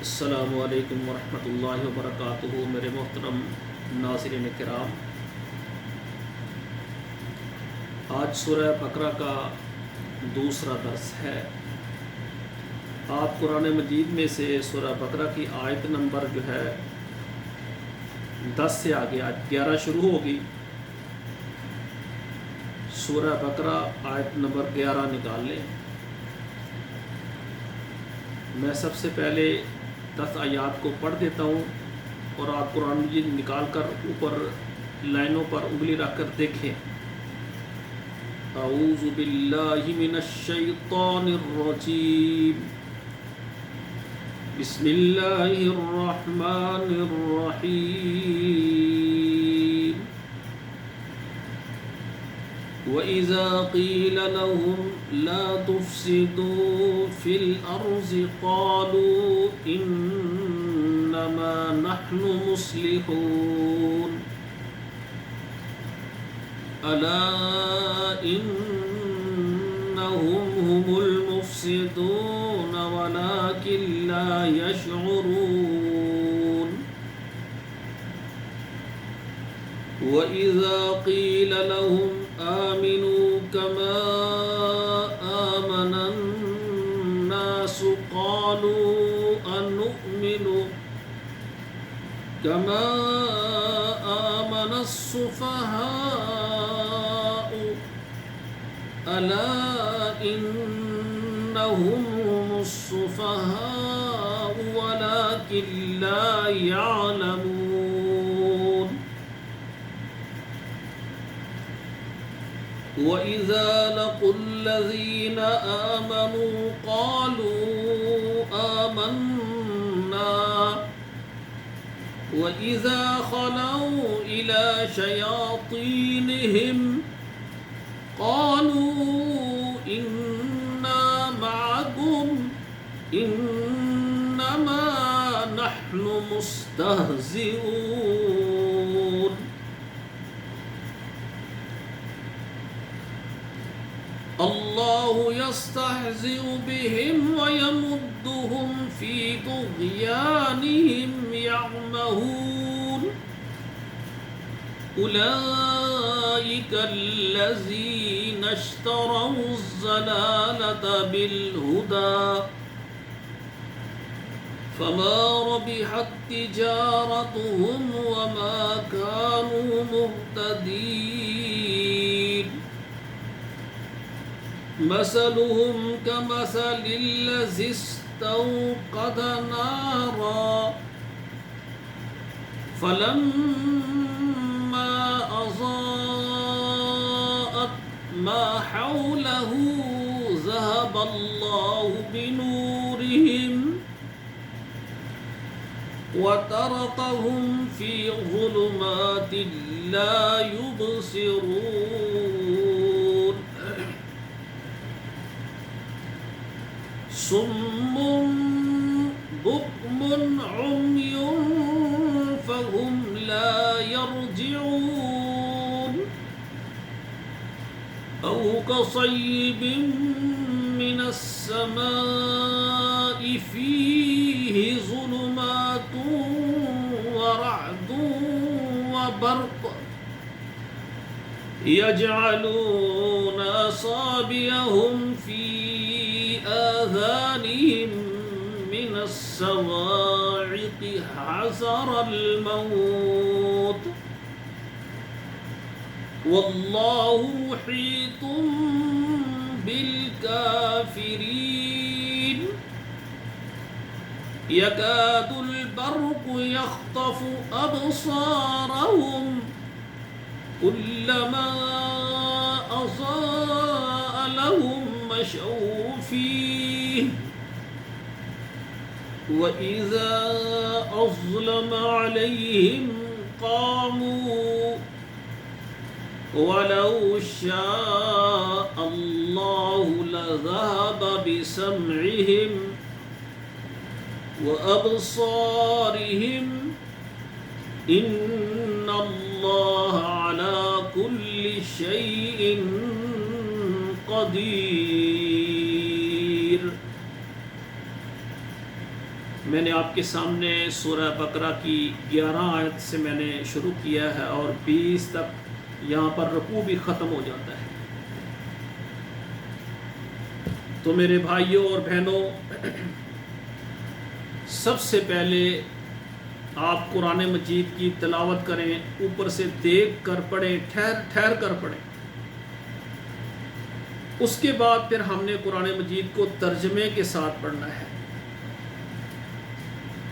السلام علیکم ورحمۃ اللہ وبرکاتہ۔ میرے محترم ناظرین کرام، آج سورہ بقرہ کا دوسرا درس ہے۔ آپ قرآن مجید میں سے سورہ بقرہ کی آیت نمبر 10 سے آگے آیت 11 شروع ہوگی۔ سورہ بقرہ آیت نمبر 11 نکال لیں۔ میں سب سے پہلے 10 آیات کو پڑھ دیتا ہوں اور آپ قرآن مجید نکال کر اوپر لائنوں پر انگلی رکھ کر دیکھیں۔ اعوذ باللہ من الشیطان الرجیم، بسم اللہ الرحمن الرحیم۔ وَإِذَا قِيلَ لَهُمْ لَا تُفْسِدُوا فِي الْأَرْضِ قَالُوا إِنَّمَا نَحْنُ مُصْلِحُونَ أَلَا إِنَّهُمْ هُمُ الْمُفْسِدُونَ وَلَكِنْ لَا يَشْعُرُونَ وَإِذَا قِيلَ لَهُمْ آمنوا كما آمن الناس قالوا أنؤمن كما آمن السفهاء ألا إنهم هم السفهاء ولكن لا يعلمون وَإِذَا لَقُوا الَّذِينَ آمَنُوا قَالُوا آمَنَّا وَإِذَا خَلَوْا إِلَى شَيَاطِينِهِمْ قَالُوا إِنَّا مَعَكُمْ إِنَّمَا نَحْنُ مُسْتَهْزِئُونَ اللہ یستہزئ بہم ویمدہم فی طغیانہم یعمہون اولئک الذین اشتروا الضلالۃ بالہدی فما ربحت تجارتہم وما كانوا مہتدین مثلهم كمثل الذي استوقد نارا فلما أضاءت ما حوله ذهب الله بنورهم وتركهم في ظلمات لا يبصرون صم بكم عمي فهم لا يرجعون أو كصيب من السماء فيه ظلمات ورعد وبرق يجعلون أصابعهم في آذانهم من الصواعق حذر الموت والله محيط بالكافرين يكاد البرق يخطف أبصارهم كلما أضاء لهم مشوا فيه وإذا أظلم عليهم قاموا ولو شاء الله لذهب بسمعهم وأبصارهم إن الله على كل شيء قدير میں نے آپ کے سامنے سورہ بقرہ کی 11 آیت سے میں نے شروع کیا ہے اور 20 تک یہاں پر رکوع بھی ختم ہو جاتا ہے۔ تو میرے بھائیوں اور بہنوں، سب سے پہلے آپ قرآن مجید کی تلاوت کریں، اوپر سے دیکھ کر پڑھیں، ٹھہر کر پڑھیں۔ اس کے بعد پھر ہم نے قرآن مجید کو ترجمے کے ساتھ پڑھنا ہے۔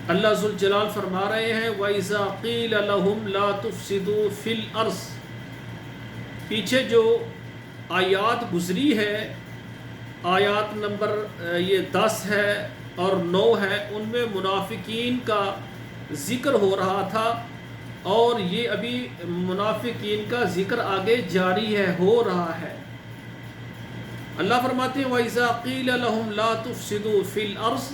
اللہ ذوالجلال فرما رہے ہیں وَإِذَا قِيلَ لَهُمْ لَا تُفْسِدُوا فِي الْأَرْضِ، پیچھے جو آیات گزری ہے، آیات نمبر یہ 10 ہے اور 9 ہے، ان میں منافقین کا ذکر ہو رہا تھا، اور یہ ابھی منافقین کا ذکر آگے جاری ہے، ہو رہا ہے۔ اللہ فرماتے ہیں وَإِذَا قِيلَ لَهُمْ لَا تُفْسِدُوا فِي الْأَرْضِ،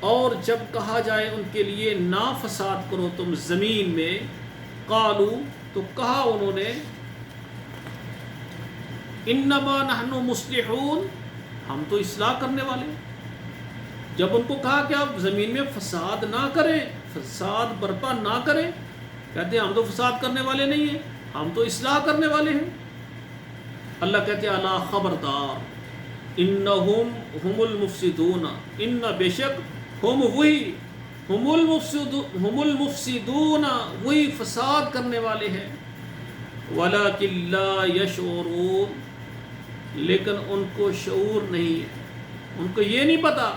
اور جب کہا جائے ان کے لیے نا فساد کرو تم زمین میں، قالوا، تو کہا انہوں نے، انما نحن مصلحون، ہم تو اصلاح کرنے والے ہیں۔ جب ان کو کہا کہ آپ زمین میں فساد نہ کریں، فساد برپا نہ کریں، کہتے ہیں ہم تو فساد کرنے والے نہیں ہیں، ہم تو اصلاح کرنے والے ہیں۔ اللہ کہتے ہیں الا خبردار، انہم ہم المفسدون، ان بے شک ہم وہی، ہم المفسدون، وہی فساد کرنے والے ہیں، ولکن لا یشعرون، لیکن ان کو شعور نہیں ہے، ان کو یہ نہیں پتا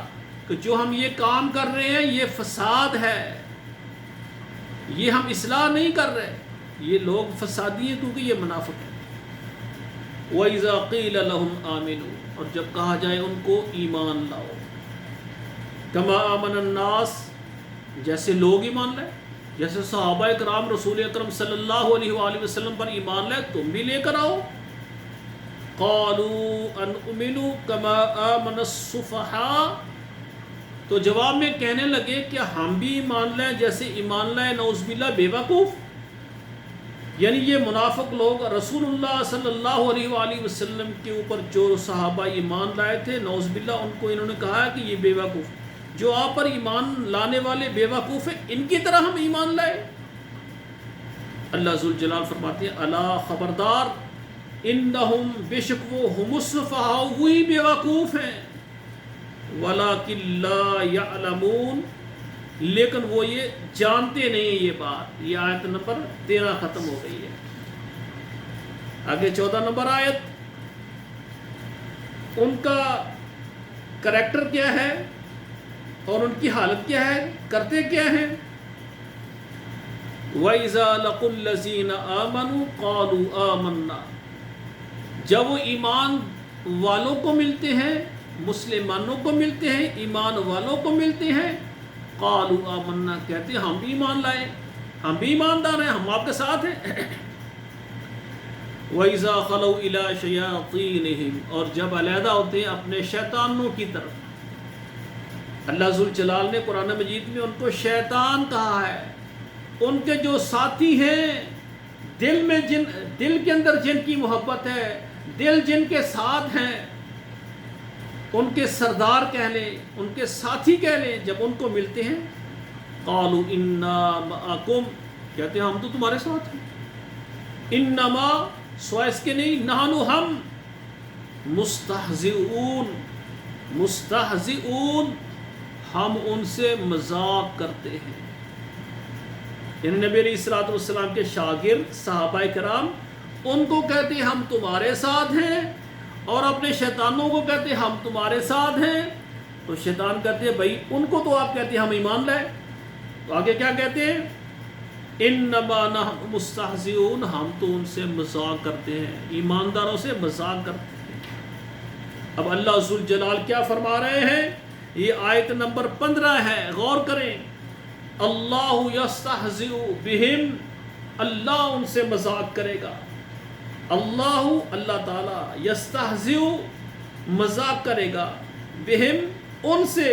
کہ جو ہم یہ کام کر رہے ہیں یہ فساد ہے، یہ ہم اصلاح نہیں کر رہے، یہ لوگ فسادی ہیں کیونکہ یہ منافق ہیں۔ وَإِذَا قِيلَ لَهُمْ آمِنُوا، اور جب کہا جائے ان کو ایمان لاؤ، کما آمن الناس، جیسے لوگ ایمان لائے، جیسے صحابہ کرام رسول اکرم صلی اللہ علیہ وآلہ وسلم پر ایمان لائے، تم بھی لے کر آؤ۔ قالوا انؤمن کما آمن السفہاء، تو جواب میں کہنے لگے کہ ہم بھی ایمان لائیں جیسے ایمان لائے نعوذ باللہ بے وقوف، یعنی یہ منافق لوگ رسول اللہ صلی اللہ علیہ وآلہ وسلم کے اوپر جو صحابہ ایمان لائے تھے، نعوذ باللہ ان کو انہوں نے کہا ہے کہ یہ بے وقوف، جو آپ پر ایمان لانے والے بے وقوف ہیں، ان کی طرح ہم ایمان لائے۔ اللہ ذوالجلال فرماتے ہیں الا خبردار، انہم بے شک وہ ہم السفہاء، وہی بے وقوف ہیں، ولکن لا یعلمون، لیکن وہ یہ جانتے نہیں ہیں یہ بات۔ یہ آیت نمبر 13 ختم ہو گئی ہے۔ آگے 14 نمبر آیت، ان کا کریکٹر کیا ہے اور ان کی حالت کیا ہے، کرتے کیا ہیں؟ وَإِذَا لَقُوا الَّذِينَ آمَنُوا قَالُوا آمَنَّا، جب وہ ایمان والوں کو ملتے ہیں، مسلمانوں کو ملتے ہیں، ایمان والوں کو ملتے ہیں، قَالُوا آمَنَّا، کہتے ہیں ہم بھی ایمان لائے، ہم بھی ایماندار ہیں، ہم آپ کے ساتھ ہیں۔ وَإِذَا خَلَوْا إِلَىٰ شَيَاطِينِهِمْ، اور جب علیحدہ ہوتے ہیں اپنے شیطانوں کی طرف۔ اللہ ذوالجلال نے قرآن مجید میں ان کو شیطان کہا ہے، ان کے جو ساتھی ہیں، دل کے اندر جن کی محبت ہے، دل جن کے ساتھ ہیں، ان کے سردار کہہ لیں، ان کے ساتھی کہہ لیں، جب ان کو ملتے ہیں، قالوا انا معکم، کہتے ہیں ہم تو تمہارے ساتھ ہیں، انما سوائے اس کے نہیں، نحن ہم، مستہزئون، مستہزئون، ہم ان سے مذاق کرتے ہیں۔ یعنی نبی علیہ الصلوۃ والسلام کے شاگرد صحابہ کرام ان کو کہتے ہیں ہم تمہارے ساتھ ہیں، اور اپنے شیطانوں کو کہتے ہیں ہم تمہارے ساتھ ہیں۔ تو شیطان کہتے ہیں بھائی ان کو تو آپ کہتے ہیں ہم ایمان لائے، تو آگے کیا کہتے ہیں؟ انما نحن مستہزئون، ہم تو ان سے مذاق کرتے ہیں، ایمانداروں سے مذاق کرتے ہیں۔ اب اللہ ذوالجلال کیا فرما رہے ہیں؟ یہ آیت نمبر 15 ہے، غور کریں۔ اللہ یستہزئ بہم، اللہ ان سے مذاق کرے گا، اللہ تعالی یستہزئ، مذاق کرے گا، بہم، ان سے،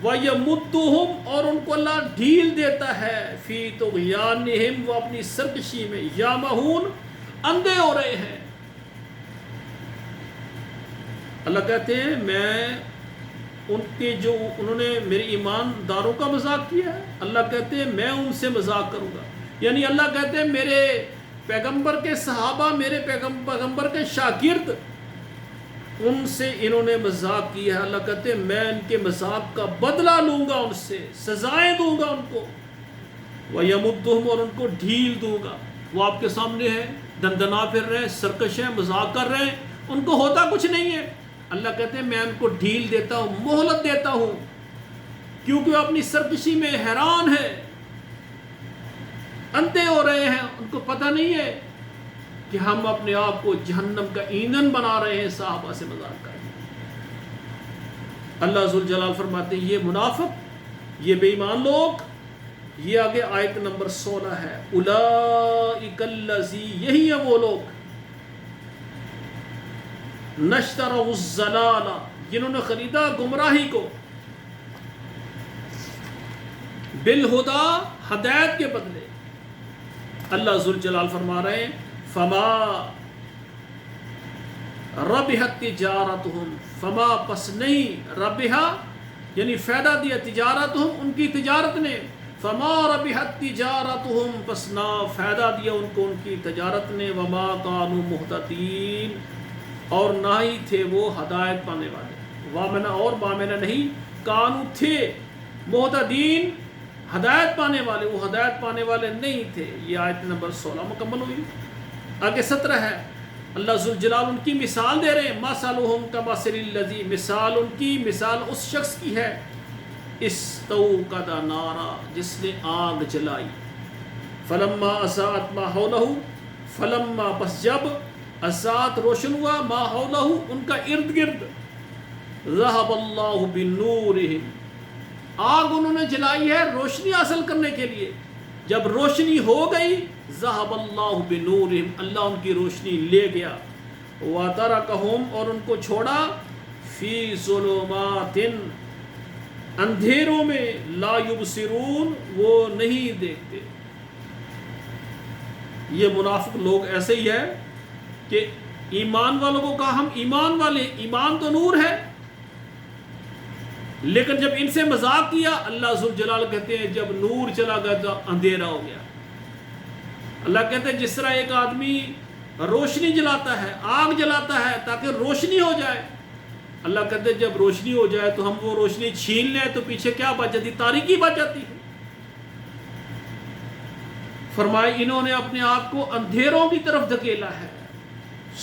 وَيَمُدُّهُمْ، اور ان کو اللہ ڈھیل دیتا ہے، فی طغیانہم، وہ اپنی سرکشی میں، یامہون، اندھے ہو رہے ہیں۔ اللہ کہتے ہیں میں ان کے جو انہوں نے میرے ایمانداروں کا مذاق کیا ہے؟ اللہ کہتے ہیں میں ان سے مذاق کروں گا. یعنی اللہ کہتے ہیں میرے پیغمبر کے صحابہ، میرے پیغمبر کے شاگرد، ان سے انہوں نے مذاق کیا ہے. اللہ کہتے ہیں میں ان کے مذاق کا بدلہ لوں گا، ان سے سزائیں دوں گا ان کو. وَيَمُدُّهُمْ، اور ان کو ڈھیل دوں گا. وہ آپ کے سامنے ہے، دندنا پھر رہے ہیں، سرکش ہیں، مذاق کر رہے ہیں، ان کو ہوتا کچھ نہیں ہے. اللہ کہتے ہیں میں ان کو ڈھیل دیتا ہوں، مہلت دیتا ہوں، کیونکہ وہ اپنی سرکشی میں حیران ہے، اندھے ہو رہے ہیں. ان کو پتہ نہیں ہے کہ ہم اپنے آپ کو جہنم کا ایندھن بنا رہے ہیں صحابہ سے مذاق کر کے. اللہ ذوالجلال فرماتے ہیں یہ منافق، یہ بے ایمان لوگ، یہ آگے آیت نمبر 16 ہے، اولئک الذی، یہی ہے وہ لوگ، نشتروا الضلال، جنہوں نے خریدا گمراہی کو، بالہدا، ہدایت کے بدلے. اللہ ذوالجلال فرما رہے ہیں فما ربحت تجارتہم، فما پس نہیں، ربحا یعنی فائدہ دیا، تجارتہم ان کی تجارت نے، فما ربحت تجارتہم پس نہ فائدہ دیا ان کو ان کی تجارت نے، وما کانوا مہتدین، اور نہ ہی تھے وہ ہدایت پانے والے. وامنا اور بامنا نہیں، کانو تھے، مہتدین ہدایت پانے والے، وہ ہدایت پانے والے نہیں تھے. یہ آیت نمبر 16 مکمل ہوئی. آگے 17 ہے، اللہ ذوالجلال ان کی مثال دے رہے ہیں، مثلہم کمثل الذی، مثال ان کی مثال اس شخص کی ہے، استوقد نارا، جس نے آگ جلائی، فلما اضاءت ما حولہ، فلما بس جب اضاءت روشن ہوا، ما حولہ ان کا ارد گرد، ذہب اللہ بنورہم، آگ انہوں نے جلائی ہے روشنی حاصل کرنے کے لیے، جب روشنی ہو گئی، ذہب اللہ بنورہم، اللہ ان کی روشنی لے گیا، وترکہم، اور ان کو چھوڑا، فی ظلمات، اندھیروں میں، لا یبصرون، وہ نہیں دیکھتے. یہ منافق لوگ ایسے ہی ہے کہ ایمان والوں کو کہا ہم ایمان والے، ایمان تو نور ہے، لیکن جب ان سے مذاق کیا، اللہ ذوالجلال کہتے ہیں جب نور چلا گیا تو اندھیرا ہو گیا. اللہ کہتے ہیں جس طرح ایک آدمی روشنی جلاتا ہے، آگ جلاتا ہے تاکہ روشنی ہو جائے، اللہ کہتے ہیں جب روشنی ہو جائے تو ہم وہ روشنی چھین لیں تو پیچھے کیا بچ جاتی؟ تاریکی بچ جاتی ہے. فرمائے انہوں نے اپنے آپ کو اندھیروں کی طرف دھکیلا ہے،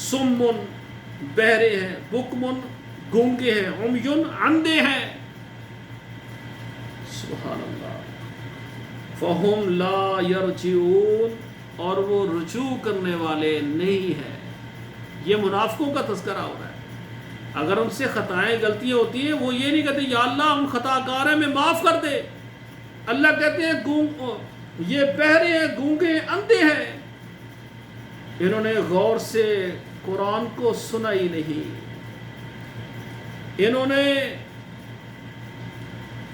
سمن بہرے ہیں، بکمن گونگے ہیں، عمیون اندھے ہیں. سبحان اللہ. فہم لا یرجعون، اور وہ رجوع کرنے والے نہیں ہیں. یہ منافقوں کا تذکرہ ہو رہا ہے. اگر ان سے خطائیں غلطیاں ہوتی ہیں، وہ یہ نہیں کہتے یا اللہ ہم خطا کار ہیں، ہمیں معاف کر دے. اللہ کہتے ہیں یہ بہرے ہیں، گونگے ہیں، اندھے ہیں، انہوں نے غور سے قرآن کو سنا ہی نہیں، انہوں نے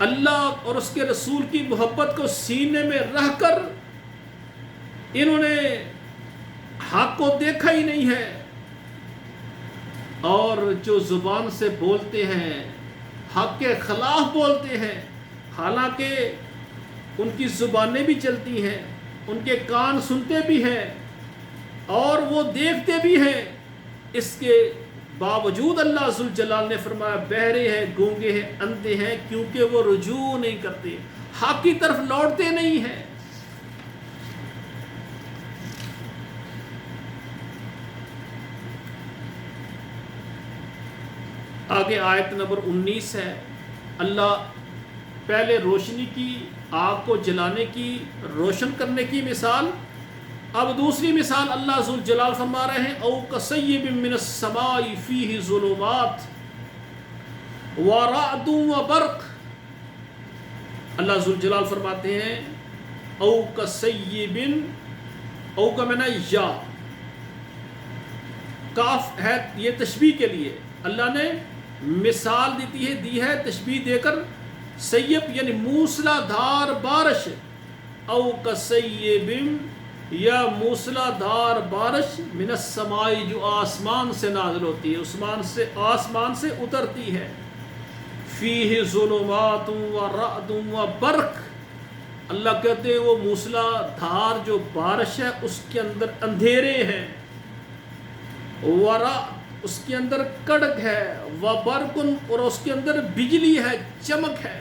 اللہ اور اس کے رسول کی محبت کو سینے میں رہ کر انہوں نے حق کو دیکھا ہی نہیں ہے، اور جو زبان سے بولتے ہیں حق کے خلاف بولتے ہیں، حالانکہ ان کی زبانیں بھی چلتی ہیں، ان کے کان سنتے بھی ہیں اور وہ دیکھتے بھی ہیں، اس کے باوجود اللہ ذوالجلال نے فرمایا بہرے ہیں، گونگے ہیں، اندھے ہیں، کیونکہ وہ رجوع نہیں کرتے، حق کی طرف لوٹتے نہیں ہیں. آگے آیت نمبر 19 ہے. اللہ پہلے روشنی کی، آگ کو جلانے کی، روشن کرنے کی مثال، اب دوسری مثال اللہ ذوالجلال فرما رہے ہیں او کصیب من السماء فیہ ظلمات ورعد وبرق. اللہ ذوالجلال فرماتے ہیں او کصیب، او کا معنی یا، کاف ہے یہ تشبیہ کے لیے، اللہ نے مثال دی ہے تشبیہ دے کر، سیب یعنی موسلا دھار بارش، او کصیب یا موسلا دھار بارش، من السماء جو آسمان سے نازل ہوتی ہے، آسمان سے اترتی ہے، فیہ ظلمات و رعد و برق، اللہ کہتے ہیں وہ موسلا دھار جو بارش ہے اس کے اندر اندھیرے ہیں، ورعد اس کے اندر کڑک ہے، وبرقن اور اس کے اندر بجلی ہے، چمک ہے۔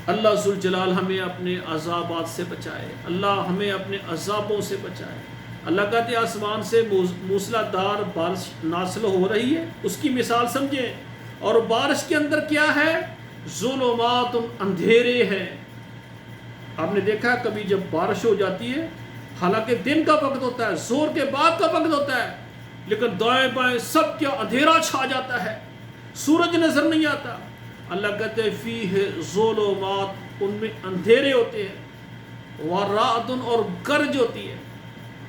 اللہ ذوالجلال ہمیں اپنے عذابات سے بچائے، اللہ ہمیں اپنے عذابوں سے بچائے۔ اللہ کہتے آسمان سے موسلا دھار بارش نازل ہو رہی ہے، اس کی مثال سمجھیں، اور بارش کے اندر کیا ہے؟ ظلمات، اندھیرے ہیں۔ آپ نے دیکھا کبھی جب بارش ہو جاتی ہے، حالانکہ دن کا وقت ہوتا ہے، زور کے بعد کا وقت ہوتا ہے، لیکن دائیں بائیں سب کیا اندھیرا چھا جاتا ہے، سورج نظر نہیں آتا۔ اللہ کہتے ہیں فیہ ظلمات، ان میں اندھیرے ہوتے ہیں، ورعد اور گرج ہوتی ہے۔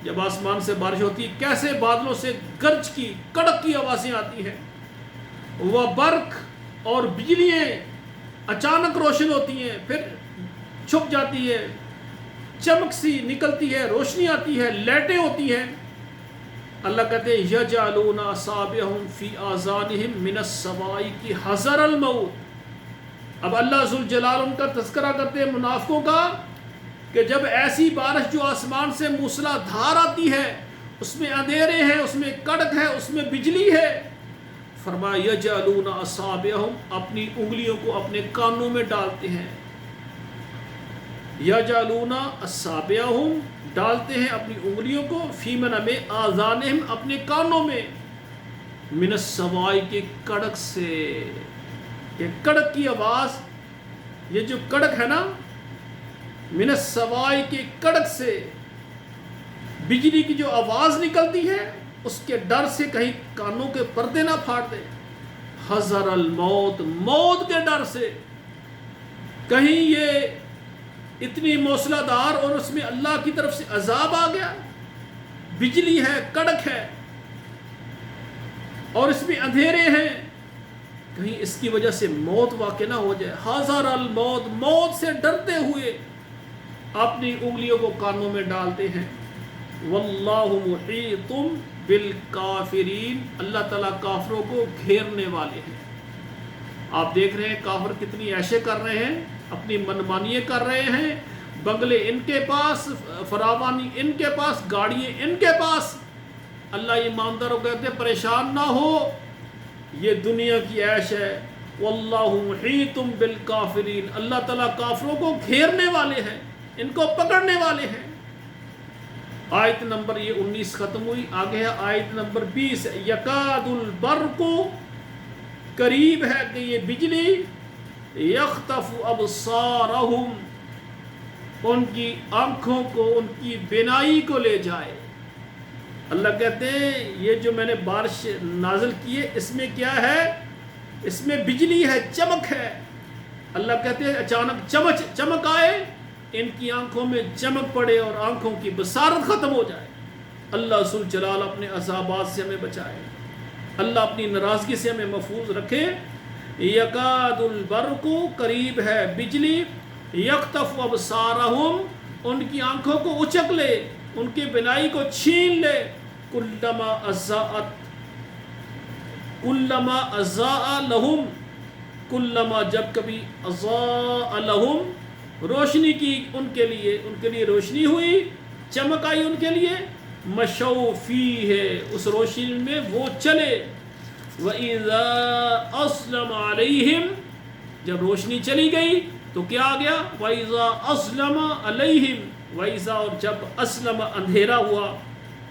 جب آسمان سے بارش ہوتی ہے کیسے بادلوں سے گرج کی کڑک کی آوازیں آتی ہیں، وبرق اور بجلیاں اچانک روشن ہوتی ہیں پھر چھپ جاتی ہے، چمک سی نکلتی ہے، روشنی آتی ہے، لائٹیں ہوتی ہیں۔ اللہ کہتے ہیں یجعلون اصابعهم فی آذانہم من الصواعق حذر الموت۔ اب اللہ ذوالجلال ان کا تذکرہ کرتے ہیں منافقوں کا کہ جب ایسی بارش جو آسمان سے موسلا دھار آتی ہے، اس میں اندھیرے ہیں، اس میں کڑک ہے، اس میں بجلی ہے، فرمایا یجعلون اصابعهم، اپنی انگلیوں کو اپنے کانوں میں ڈالتے ہیں، یجعلون اصابعهم، ڈالتے ہیں اپنی انگلیوں کو، فی میں آذانہم، اپنے کانوں میں، من الصواعق، کے کڑک سے۔ یہ کڑک کی آواز، یہ جو کڑک ہے نا، من الصواعق، کے کڑک سے، بجلی کی جو آواز نکلتی ہے اس کے ڈر سے کہیں کانوں کے پردے نہ پھاڑ دے، حذر الموت، موت کے ڈر سے، کہیں یہ اتنی موسلا دھار اور اس میں اللہ کی طرف سے عذاب آ گیا، بجلی ہے، کڑک ہے اور اس میں اندھیرے ہیں، کہیں اس کی وجہ سے موت واقع نہ ہو جائے۔ حذر الموت، موت سے ڈرتے ہوئے اپنی انگلیوں کو کانوں میں ڈالتے ہیں۔ واللہ محیط بالکافرین، اللہ تعالیٰ کافروں کو گھیرنے والے ہیں۔ آپ دیکھ رہے ہیں کافر کتنی عیشیں کر رہے ہیں، اپنی منمانیاں کر رہے ہیں، بنگلے ان کے پاس، فراوانی ان کے پاس، گاڑیاں ان کے پاس۔ اللہ ایمانداروں کہتے ہیں پریشان نہ ہو، یہ دنیا کی عیش ہے۔ واللہ محیط بالکافرین، اللہ تعالیٰ کافروں کو گھیرنے والے ہیں، ان کو پکڑنے والے ہیں۔ آیت نمبر یہ 19 ختم ہوئی، آگے ہے آیت نمبر 20، یکاد البرق، قریب ہے کہ یہ بجلی، یخطف ابصارہم، ان کی آنکھوں کو، ان کی بینائی کو لے جائے۔ اللہ کہتے ہیں یہ جو میں نے بارش نازل کی ہے اس میں کیا ہے؟ اس میں بجلی ہے، چمک ہے۔ اللہ کہتے ہیں اچانک چمک آئے، ان کی آنکھوں میں چمک پڑے اور آنکھوں کی بصارت ختم ہو جائے۔ اللہ ذوالجلال اپنے عذابات سے ہمیں بچائے، اللہ اپنی ناراضگی سے ہمیں محفوظ رکھے۔ یکاد البرق، قریب ہے بجلی، یخطف ابصارہم، ان کی آنکھوں کو اچک لے، ان کی بینائی کو چھین لے، کلما اضاء لہم، کلما جب کبھی اضاء لہم، روشنی کی ان کے لیے روشنی ہوئی، چمک آئی ان کے لیے، مشوا فیہ، اس روشنی میں وہ چلے، وَإِذَا أَظْلَمَ عَلَيْهِمْ، جب روشنی چلی گئی تو کیا آ گیا؟ وَإِذَا أَظْلَمَ عَلَيْهِمْ، وَإِذَا، اور جب أَظْلَمَ، اندھیرا ہوا،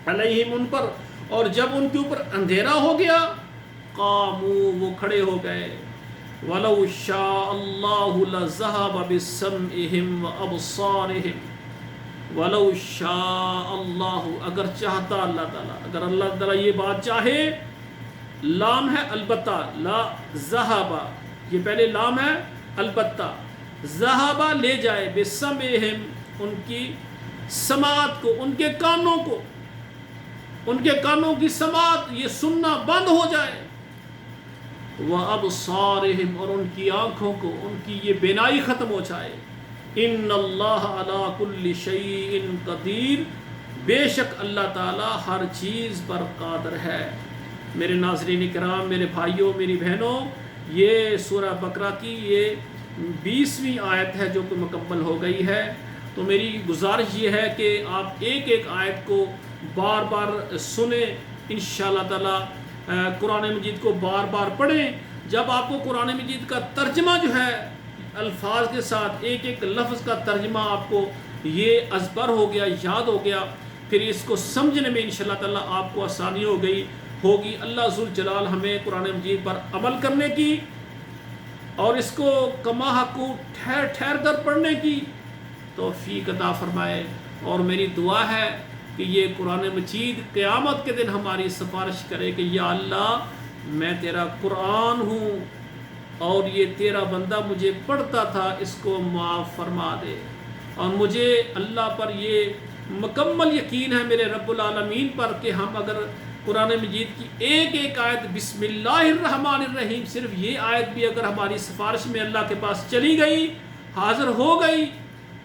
علیہم، ان پر، اور جب ان کے اوپر اندھیرا ہو گیا، قاموا، وہ کھڑے ہو گئے، وَلَوْ شَاءَ اللَّهُ لَذَهَبَ بِسَمْعِهِمْ وَأَبْصَارِهِمْ، وَلَوْ شَاءَ اللَّهُ، اگر چاہتا اللہ تعالیٰ، اگر اللہ تعالیٰ یہ بات چاہے، لام ہے البتہ، لا ذہب، یہ پہلے لام ہے البتہ، ذہب لے جائے، بِسَمْعِهِمْ، ان کی سماعت کو، ان کے کانوں کو، ان کے کانوں کی سماعت، یہ سننا بند ہو جائے، وَأَبْصَارِهِمْ، اور ان کی آنکھوں کو، ان کی یہ بینائی ختم ہو جائے۔ ان اللہ علی کل شیء قدیر، بے شک اللہ تعالیٰ ہر چیز پر قادر ہے۔ میرے ناظرین کرام، میرے بھائیوں، میری بہنوں، یہ سورہ بقرہ کی یہ 20ویں آیت ہے جو کہ مکمل ہو گئی ہے۔ تو میری گزارش یہ ہے کہ آپ ایک ایک آیت کو بار بار سنیں، انشاءاللہ تعالی قرآن مجید کو بار بار پڑھیں۔ جب آپ کو قرآن مجید کا ترجمہ جو ہے الفاظ کے ساتھ ایک ایک لفظ کا ترجمہ آپ کو یہ ازبر ہو گیا، یاد ہو گیا، پھر اس کو سمجھنے میں انشاءاللہ تعالی آپ کو آسانی ہوگی۔ اللہ ذوالجلال ہمیں قرآن مجید پر عمل کرنے کی اور اس کو کما حقو ٹھہر ٹھہر کر پڑھنے کی توفیق عطا فرمائے۔ اور میری دعا ہے کہ یہ قرآن مجید قیامت کے دن ہماری سفارش کرے کہ یا اللہ میں تیرا قرآن ہوں اور یہ تیرا بندہ مجھے پڑھتا تھا، اس کو معاف فرما دے۔ اور مجھے اللہ پر یہ مکمل یقین ہے، میرے رب العالمین پر، کہ ہم اگر قرآن مجید کی ایک ایک آیت بسم اللہ الرحمن الرحیم، صرف یہ آیت بھی اگر ہماری سفارش میں اللہ کے پاس چلی گئی، حاضر ہو گئی،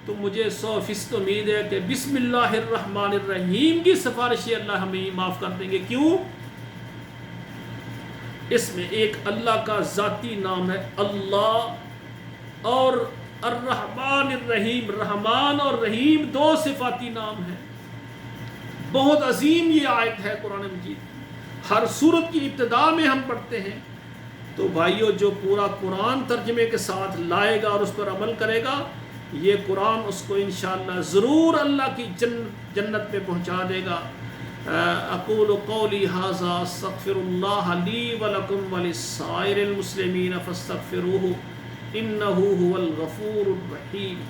تو مجھے 100% امید ہے کہ بسم اللہ الرحمن الرحیم کی سفارش اللہ ہمیں معاف کر دیں گے۔ کیوں؟ اس میں ایک اللہ کا ذاتی نام ہے اللہ، اور الرحمن الرحیم، رحمان اور رحیم 2 صفاتی نام ہیں۔ بہت عظیم یہ آیت ہے قرآن مجید، ہر سورت کی ابتدا میں ہم پڑھتے ہیں۔ تو بھائیو، جو پورا قرآن ترجمے کے ساتھ لائے گا اور اس پر عمل کرے گا، یہ قرآن اس کو انشاءاللہ ضرور اللہ کی جنت میں پہنچا دے گا۔ اقول قولی ھذا استغفر اللہ لی ولکم ولسائر المسلمین فاستغفروہ انہ ھو الغفور الرحیم۔